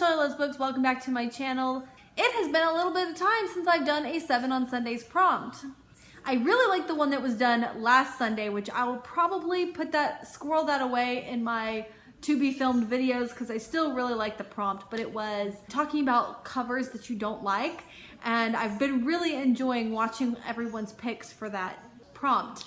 Charlie Loves Books, welcome back to my channel. It has been a little bit of time since I've done a 7 on Sundays prompt. I really like the one that was done last Sunday, which I will probably squirrel that away in my to be filmed videos because I still really like the prompt, but it was talking about covers that you don't like, and I've been really enjoying watching everyone's picks for that prompt.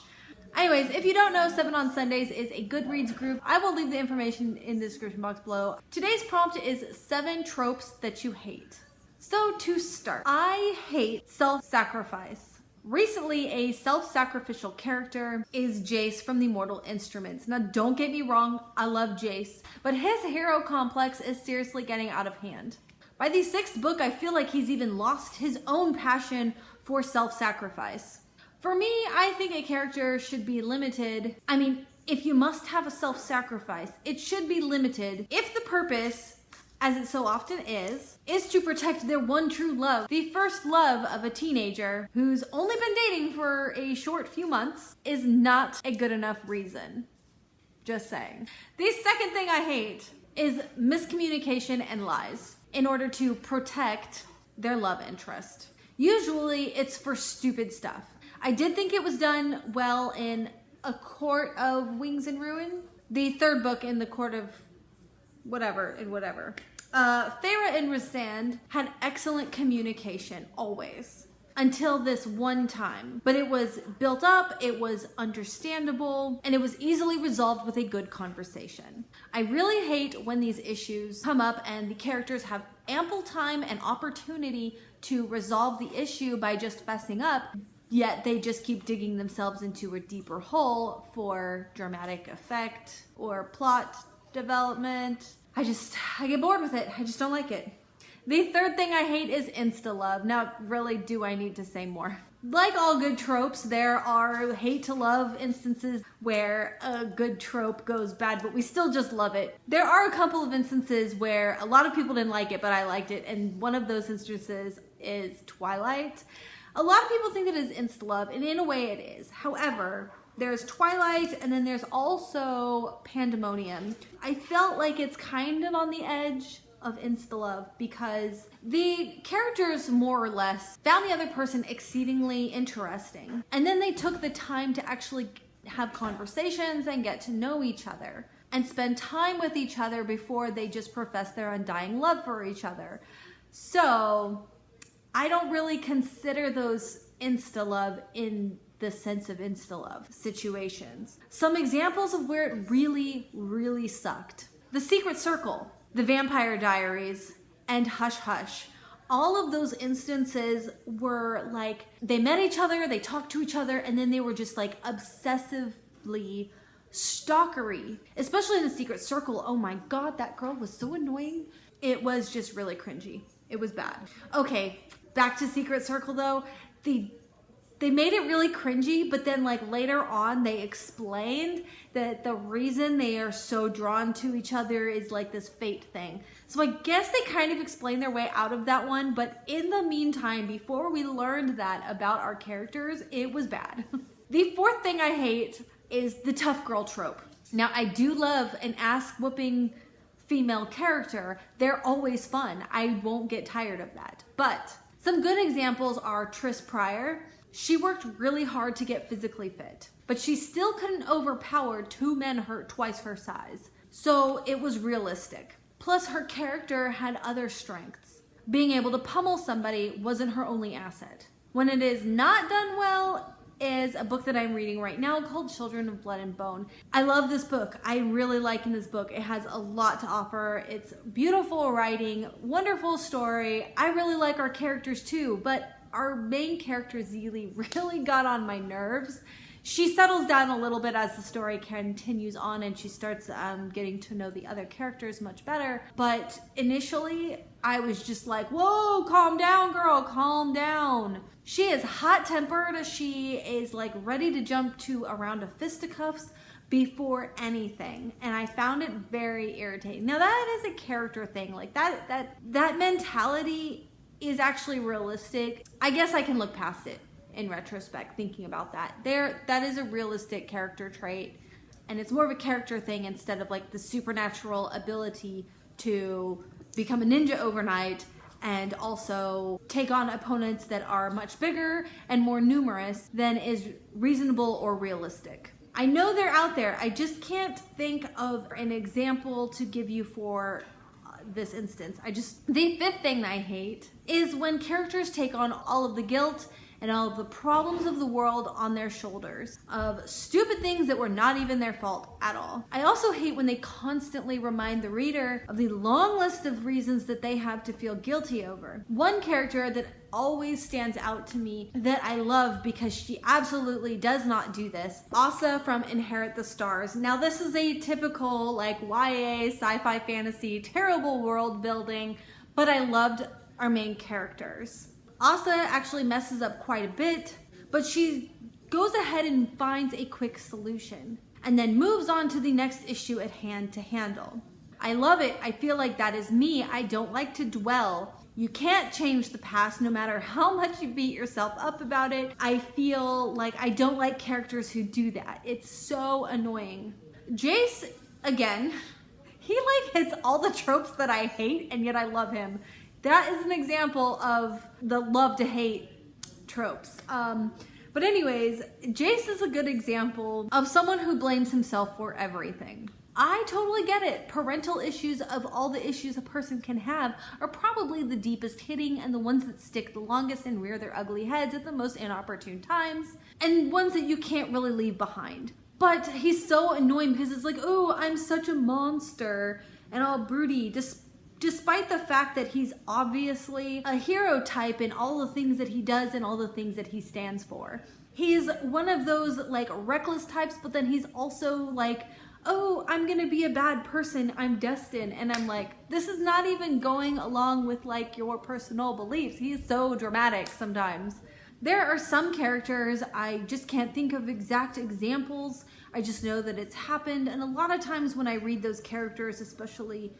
Anyways, if you don't know, 7 on Sundays is a Goodreads group. I will leave the information in the description box below. Today's prompt is 7 tropes that you hate. So to start, I hate self-sacrifice. Recently, a self-sacrificial character is Jace from the Mortal Instruments. Now, don't get me wrong, I love Jace, but his hero complex is seriously getting out of hand. By the 6th book, I feel like he's even lost his own passion for self-sacrifice. For me, I think a character should be limited. I mean, if you must have a self-sacrifice, it should be limited if the purpose, as it so often is to protect their one true love. The first love of a teenager who's only been dating for a short few months is not a good enough reason. Just saying. The second thing I hate is miscommunication and lies in order to protect their love interest. Usually it's for stupid stuff. I did think it was done well in A Court of Wings and Ruin, the 3rd book in the Court of whatever. Feyre and Rhysand had excellent communication, always. Until this one time. But it was built up, it was understandable, and it was easily resolved with a good conversation. I really hate when these issues come up and the characters have ample time and opportunity to resolve the issue by just fessing up, yet they just keep digging themselves into a deeper hole for dramatic effect or plot development. I get bored with it. I just don't like it. The 3rd thing I hate is insta-love. Now, really, do I need to say more? Like all good tropes, there are hate-to-love instances where a good trope goes bad, but we still just love it. There are a couple of instances where a lot of people didn't like it, but I liked it, and one of those instances is Twilight. A lot of people think that it is insta-love, and in a way it is. However, there's Twilight, and then there's also Pandemonium. I felt like it's kind of on the edge of insta-love because the characters more or less found the other person exceedingly interesting. And then they took the time to actually have conversations and get to know each other and spend time with each other before they just profess their undying love for each other. So I don't really consider those insta-love in the sense of insta-love situations. Some examples of where it really, really sucked. The Secret Circle, The Vampire Diaries, and Hush Hush. All of those instances were like, they met each other, they talked to each other, and then they were just like obsessively stalkery. Especially in The Secret Circle, oh my god, that girl was so annoying. It was just really cringy. It was bad. Okay, back to Secret Circle though. They made it really cringy, but then like later on they explained that the reason they are so drawn to each other is like this fate thing. So I guess they kind of explained their way out of that one, but in the meantime, before we learned that about our characters, it was bad. The 4th thing I hate is the tough girl trope. Now I do love an ass-whooping female character. They're always fun. I won't get tired of that. But some good examples are Tris Pryor. She worked really hard to get physically fit, but she still couldn't overpower 2 men twice her size. So it was realistic. Plus her character had other strengths. Being able to pummel somebody wasn't her only asset. When it is not done well is a book that I'm reading right now called Children of Blood and Bone. I love this book. I really like this book. It has a lot to offer. It's beautiful writing, wonderful story. I really like our characters too, but our main character, Zeely, really got on my nerves. She settles down a little bit as the story continues on and she starts getting to know the other characters much better. But initially, I was just like, whoa, calm down, girl, calm down. She is hot-tempered. She is like ready to jump to a round of fisticuffs before anything. And I found it very irritating. Now that is a character thing. Like that mentality is actually realistic. I guess I can look past it in retrospect, thinking about that. That is a realistic character trait, and it's more of a character thing instead of like the supernatural ability to become a ninja overnight and also take on opponents that are much bigger and more numerous than is reasonable or realistic. I know they're out there. I just can't think of an example to give you for this instance. The fifth thing I hate is when characters take on all of the guilt and all of the problems of the world on their shoulders, of stupid things that were not even their fault at all. I also hate when they constantly remind the reader of the long list of reasons that they have to feel guilty over. One character that always stands out to me that I love because she absolutely does not do this, Asa from Inherit the Stars. Now this is a typical like YA, sci-fi fantasy, terrible world building, but I loved our main characters. Asa actually messes up quite a bit, but she goes ahead and finds a quick solution and then moves on to the next issue at hand to handle. I love it. I feel like that is me. I don't like to dwell. You can't change the past no matter how much you beat yourself up about it. I feel like I don't like characters who do that. It's so annoying. Jace, again, he like hits all the tropes that I hate, and yet I love him. That is an example of the love to hate tropes. But anyways, Jace is a good example of someone who blames himself for everything. I totally get it. Parental issues, of all the issues a person can have, are probably the deepest hitting and the ones that stick the longest and rear their ugly heads at the most inopportune times, and ones that you can't really leave behind. But he's so annoying because it's like, oh, I'm such a monster and all broody, despite the fact that he's obviously a hero type in all the things that he does and all the things that he stands for. He's one of those like reckless types, but then he's also like, oh, I'm gonna be a bad person, I'm destined. And I'm like, this is not even going along with like your personal beliefs. He is so dramatic sometimes. There are some characters, I just can't think of exact examples. I just know that it's happened. And a lot of times when I read those characters, especially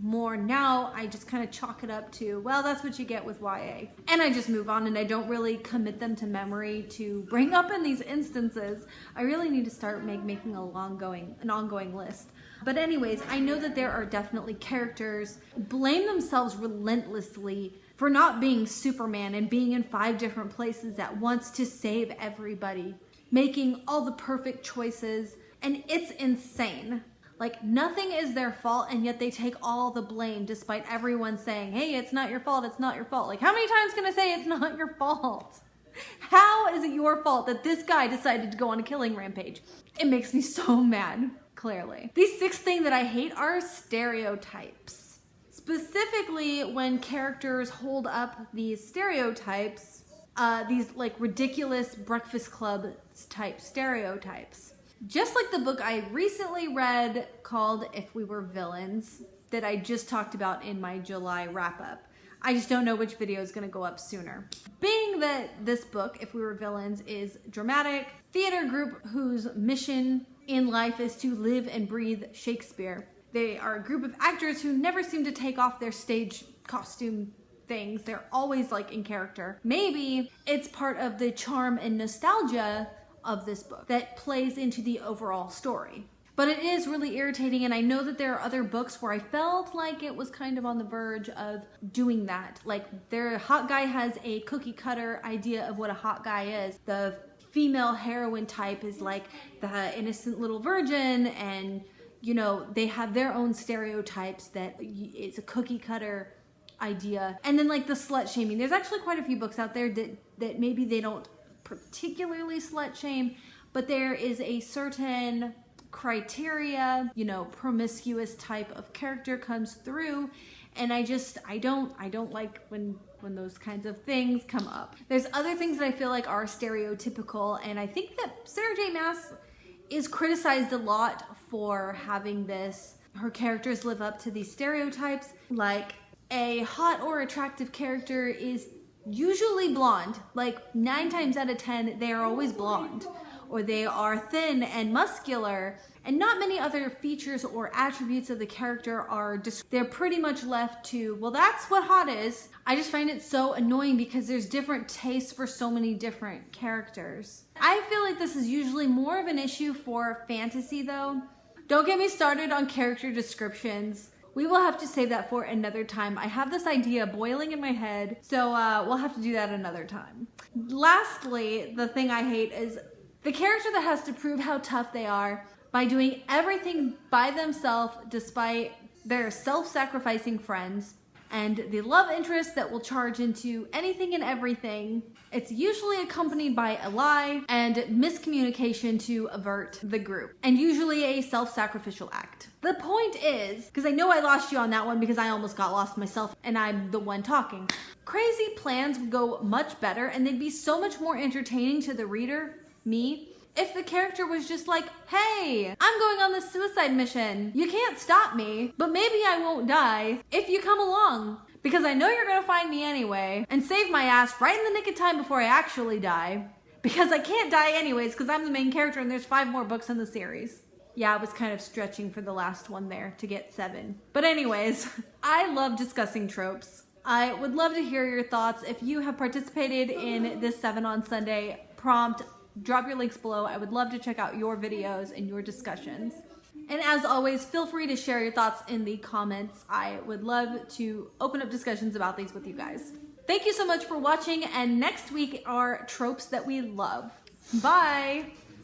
more now, I just kind of chalk it up to, well, that's what you get with YA. And I just move on and I don't really commit them to memory to bring up in these instances. I really need to start making an ongoing list. But anyways, I know that there are definitely characters blame themselves relentlessly for not being Superman and being in 5 different places at once to save everybody, making all the perfect choices, and it's insane. Like, nothing is their fault, and yet they take all the blame despite everyone saying, hey, it's not your fault, it's not your fault. Like, how many times can I say it's not your fault? How is it your fault that this guy decided to go on a killing rampage? It makes me so mad, clearly. The 6th thing that I hate are stereotypes. Specifically, when characters hold up these stereotypes, these like ridiculous Breakfast Club type stereotypes. Just like the book I recently read called If We Were Villains that I just talked about in my July wrap-up. I just don't know which video is going to go up sooner. Being that this book, If We Were Villains, is dramatic theater group whose mission in life is to live and breathe Shakespeare. They are a group of actors who never seem to take off their stage costume things. They're always like in character. Maybe it's part of the charm and nostalgia of this book that plays into the overall story. But it is really irritating, and I know that there are other books where I felt like it was kind of on the verge of doing that. Like, their hot guy has a cookie cutter idea of what a hot guy is. The female heroine type is like the innocent little virgin, and you know, they have their own stereotypes that it's a cookie cutter idea. And then like the slut shaming. There's actually quite a few books out there that maybe they don't particularly slut shame, but there is a certain criteria, you know, promiscuous type of character comes through, and I don't like when those kinds of things come up. There's other things that I feel like are stereotypical, and I think that Sarah J. Maas is criticized a lot for having this, her characters live up to these stereotypes. Like, a hot or attractive character is usually blonde. Like 9 times out of 10, they are always blonde, or they are thin and muscular, and not many other features or attributes of the character are they're pretty much left to, well, that's what hot is. I just find it so annoying because there's different tastes for so many different characters. I feel like this is usually more of an issue for fantasy though. Don't get me started on character descriptions we will have to save that for another time. I have this idea boiling in my head, so we'll have to do that another time. Lastly, the thing I hate is the character that has to prove how tough they are by doing everything by themselves despite their self-sacrificing friends, and the love interest that will charge into anything and everything. It's usually accompanied by a lie and miscommunication to avert the group, and usually a self-sacrificial act. The point is, because I know I lost you on that one because I almost got lost myself and I'm the one talking. Crazy plans would go much better and they'd be so much more entertaining to the reader, me, if the character was just like, hey, I'm going on this suicide mission. You can't stop me, but maybe I won't die if you come along. Because I know you're gonna find me anyway and save my ass right in the nick of time before I actually die. Because I can't die anyways because I'm the main character and there's 5 more books in the series. Yeah, I was kind of stretching for the last one there to get 7. But anyways, I love discussing tropes. I would love to hear your thoughts. If you have participated in this 7 on Sunday prompt, drop your links below. I would love to check out your videos and your discussions. And as always, feel free to share your thoughts in the comments. I would love to open up discussions about these with you guys. Thank you so much for watching, and next week are tropes that we love. Bye!